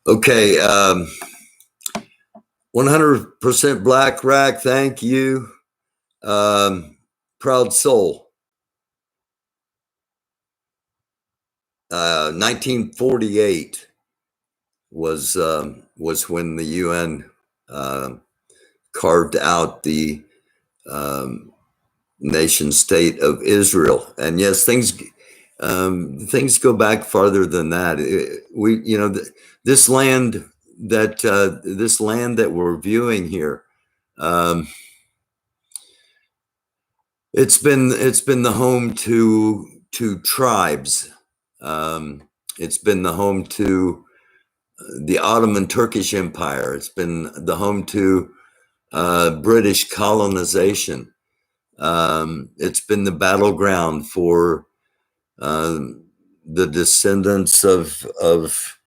Okay, 100% Black Rack, thank you. Proud Soul. 1948 was when the UN carved out the nation state of Israel. And yes, things go back farther than that. This land that we're viewing here, it's been the home to tribes. It's been the home to the Ottoman Turkish Empire. It's been the home to British colonization. It's been the battleground for the descendants of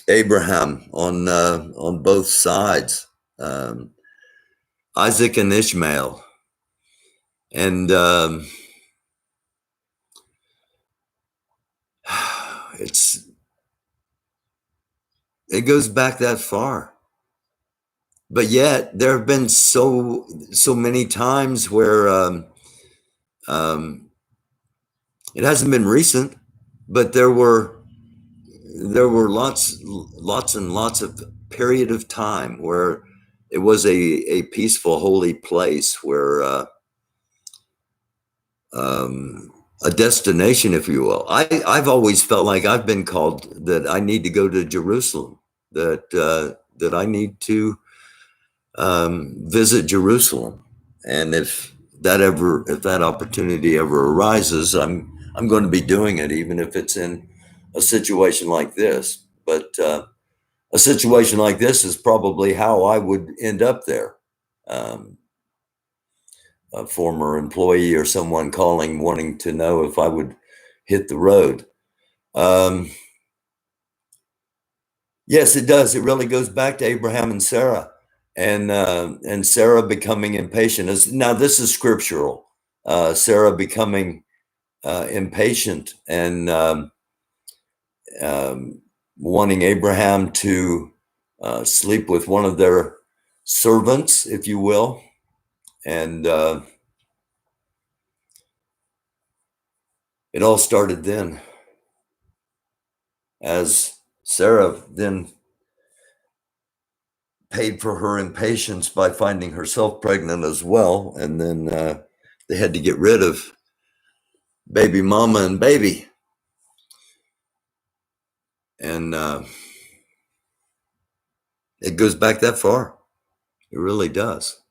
Abraham on both sides, Isaac and Ishmael, and it goes back that far. But yet there have been so many times where it hasn't been recent, but there were lots and lots of period of time where it was a peaceful, holy place where a destination, if you will. I've always felt like I've been called that I need to go to Jerusalem, that I need to visit Jerusalem, and if that opportunity ever arises, I'm going to be doing it, even if it's in a situation like this. But a situation like this is probably how I would end up there. A former employee or someone calling, wanting to know if I would hit the road. Yes, it does. It really goes back to Abraham and Sarah, and Sarah becoming impatient. Now this is scriptural. Sarah becoming impatient and wanting Abraham to sleep with one of their servants, if you will, and it all started then, as Sarah then paid for her impatience by finding herself pregnant as well, and then they had to get rid of baby mama and baby, and it goes back that far. It really does.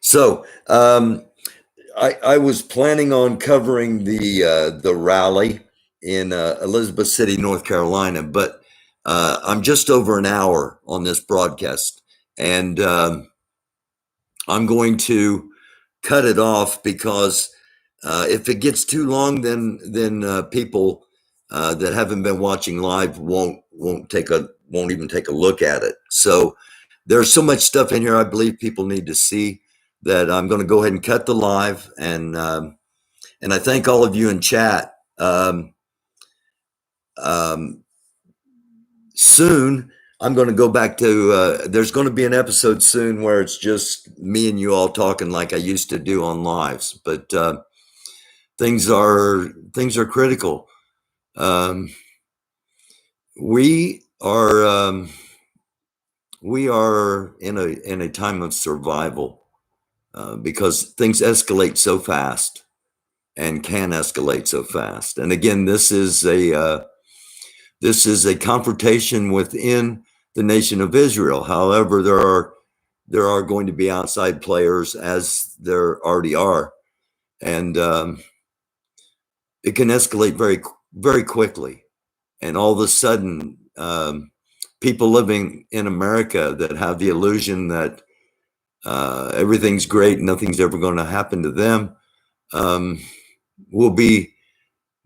So I was planning on covering the rally in Elizabeth City, North Carolina, but I'm just over an hour on this broadcast, and I'm going to cut it off because if it gets too long, then people that haven't been watching live won't even take a look at it. So there's so much stuff in here I believe people need to see that I'm going to go ahead and cut the live, and I thank all of you in chat. Soon I'm going to go back to there's going to be an episode soon where it's just me and you all talking like I used to do on lives, but things are critical. We are in a time of survival because things escalate so fast and can escalate so fast. And again, this is a confrontation within the nation of Israel. However, there are going to be outside players, as there already are, and it can escalate very, very quickly. And all of a sudden, people living in America that have the illusion that everything's great, nothing's ever going to happen to them, will be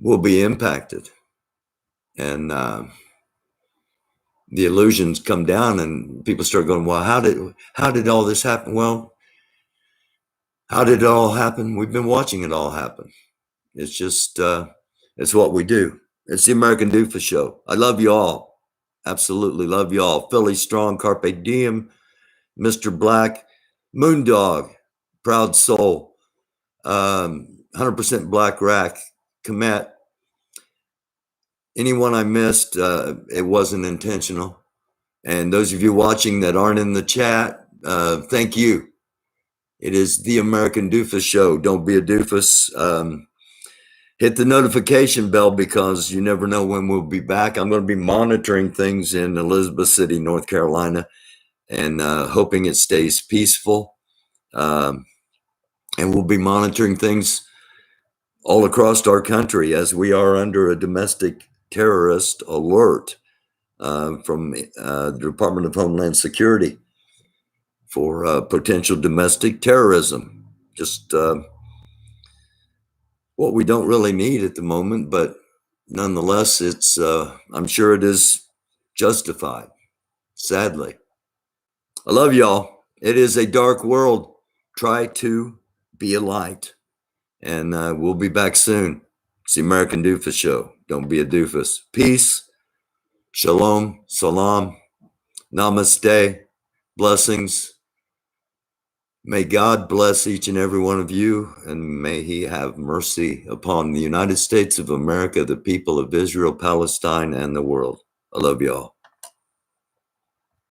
impacted, and the illusions come down, and people start going, "Well, how did all this happen?" Well, how did it all happen? We've been watching it all happen. It's just it's what we do. It's the American Doofus Show. I love you all. Absolutely love you all. Philly Strong, Carpe Diem, Mr. Black, Moondog, Proud Soul, 100% Black Rack, Komet. Anyone I missed, it wasn't intentional. And those of you watching that aren't in the chat, thank you. It is the American Doofus Show. Don't be a doofus. Hit the notification bell because you never know when we'll be back. I'm going to be monitoring things in Elizabeth City, North Carolina, and hoping it stays peaceful. And we'll be monitoring things all across our country as we are under a domestic terrorist alert from the Department of Homeland Security for potential domestic terrorism. Just what we don't really need at the moment, but nonetheless, it's I'm sure it is justified, sadly. I love y'all. It is a dark world. Try to be a light. And we'll be back soon. It's the American Doofus Show. Don't be a doofus. Peace. Shalom. Salam. Namaste. Blessings. May God bless each and every one of you, and may he have mercy upon the United States of America, the people of Israel, Palestine, and the world. I love y'all.